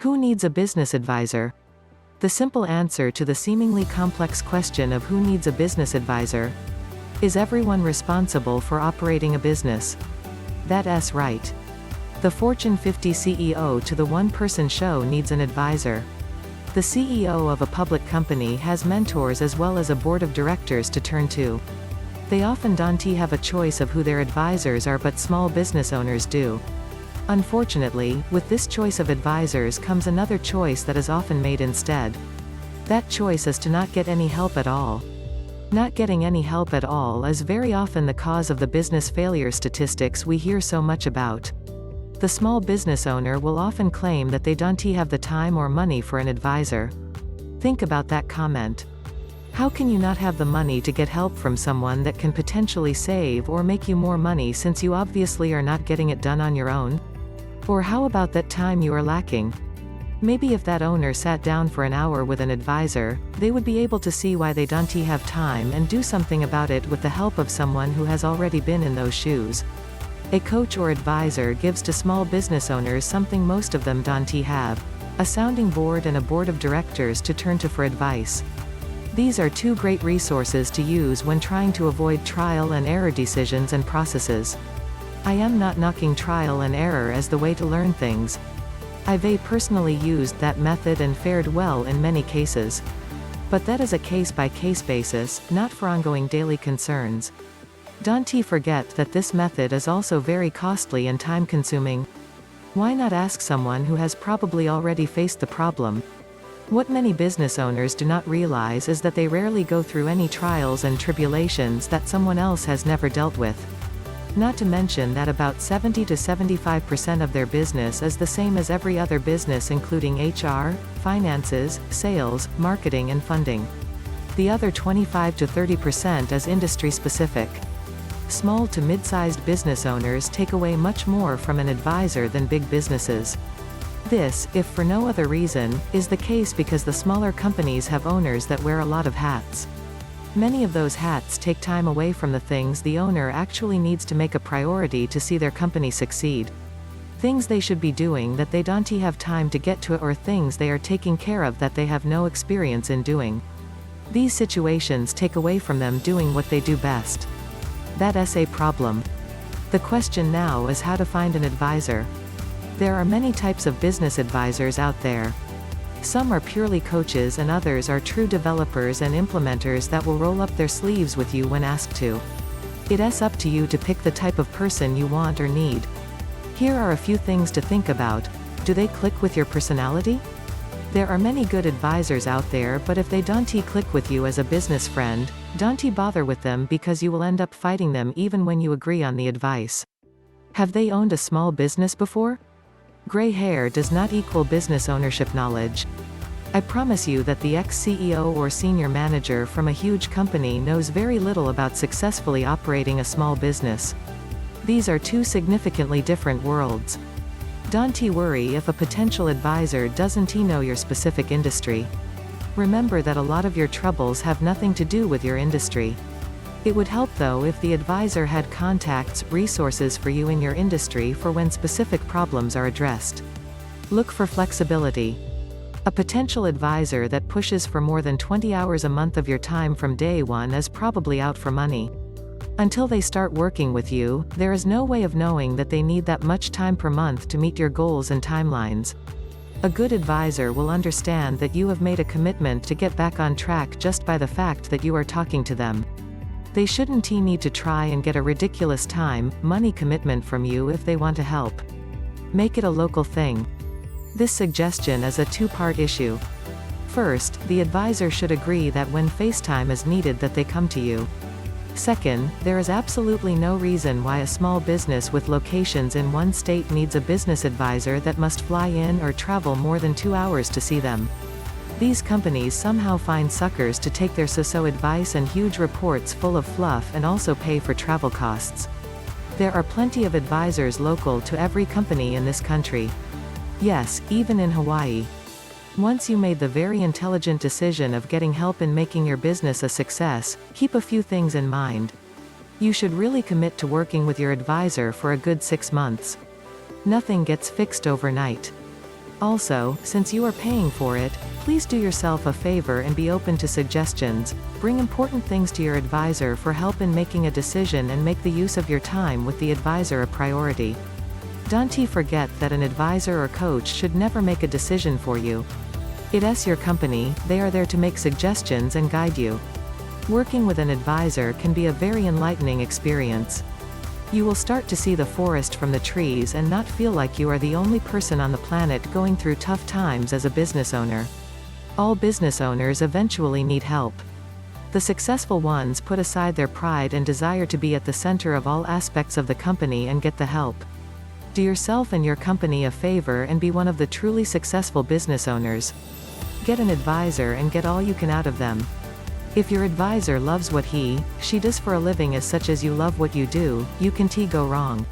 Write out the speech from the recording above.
Who needs a business advisor? The simple answer to the seemingly complex question of who needs a business advisor is everyone responsible for operating a business. That's right. The Fortune 50 CEO to the one-person show needs an advisor. The CEO of a public company has mentors as well as a board of directors to turn to. They often don't have a choice of who their advisors are, but small business owners do. Unfortunately, with this choice of advisors comes another choice that is often made instead. That choice is to not get any help at all. Not getting any help at all is very often the cause of the business failure statistics we hear so much about. The small business owner will often claim that they don't have the time or money for an advisor. Think about that comment. How can you not have the money to get help from someone that can potentially save or make you more money, since you obviously are not getting it done on your own? Or how about that time you are lacking? Maybe if that owner sat down for an hour with an advisor, they would be able to see why they don't have time and do something about it with the help of someone who has already been in those shoes. A coach or advisor gives to small business owners something most of them don't have: a sounding board and a board of directors to turn to for advice. These are two great resources to use when trying to avoid trial and error decisions and processes. I am not knocking trial and error as the way to learn things. I've personally used that method and fared well in many cases. But that is a case-by-case basis, not for ongoing daily concerns. Don't forget that this method is also very costly and time-consuming. Why not ask someone who has probably already faced the problem? What many business owners do not realize is that they rarely go through any trials and tribulations that someone else has never dealt with. Not to mention that about 70 to 75% of their business is the same as every other business, including HR, finances, sales, marketing and funding. The other 25 to 30% is industry-specific. Small to mid-sized business owners take away much more from an advisor than big businesses. This, if for no other reason, is the case because the smaller companies have owners that wear a lot of hats. Many of those hats take time away from the things the owner actually needs to make a priority to see their company succeed. Things they should be doing that they don't have time to get to, or things they are taking care of that they have no experience in doing. These situations take away from them doing what they do best. That's a problem. The question now is how to find an advisor. There are many types of business advisors out there. Some are purely coaches and others are true developers and implementers that will roll up their sleeves with you when asked to. It's up to you to pick the type of person you want or need. Here are a few things to think about. Do they click with your personality? There are many good advisors out there, but if they don't click with you as a business friend, don't bother with them, because you will end up fighting them even when you agree on the advice. Have they owned a small business before? Gray hair does not equal business ownership knowledge. I promise you that the ex-CEO or senior manager from a huge company knows very little about successfully operating a small business. These are two significantly different worlds. Don't worry if a potential advisor doesn't know your specific industry. Remember that a lot of your troubles have nothing to do with your industry. It would help though if the advisor had contacts, resources for you in your industry for when specific problems are addressed. Look for flexibility. A potential advisor that pushes for more than 20 hours a month of your time from day one is probably out for money. Until they start working with you, there is no way of knowing that they need that much time per month to meet your goals and timelines. A good advisor will understand that you have made a commitment to get back on track just by the fact that you are talking to them. They shouldn't need to try and get a ridiculous time, money commitment from you if they want to help. Make it a local thing. This suggestion is a two-part issue. First, the advisor should agree that when FaceTime is needed that they come to you. Second, there is absolutely no reason why a small business with locations in one state needs a business advisor that must fly in or travel more than 2 hours to see them. These companies somehow find suckers to take their so-so advice and huge reports full of fluff and also pay for travel costs. There are plenty of advisors local to every company in this country. Yes, even in Hawaii. Once you made the very intelligent decision of getting help in making your business a success, keep a few things in mind. You should really commit to working with your advisor for a good 6 months. Nothing gets fixed overnight. Also, since you are paying for it, please do yourself a favor and be open to suggestions. Bring important things to your advisor for help in making a decision and make the use of your time with the advisor a priority. Don't forget that an advisor or coach should never make a decision for you. It's your company, they are there to make suggestions and guide you. Working with an advisor can be a very enlightening experience. You will start to see the forest from the trees and not feel like you are the only person on the planet going through tough times as a business owner. All business owners eventually need help. The successful ones put aside their pride and desire to be at the center of all aspects of the company and get the help. Do yourself and your company a favor and be one of the truly successful business owners. Get an advisor and get all you can out of them. If your advisor loves what she does for a living as such as you love what you do, you can't go wrong.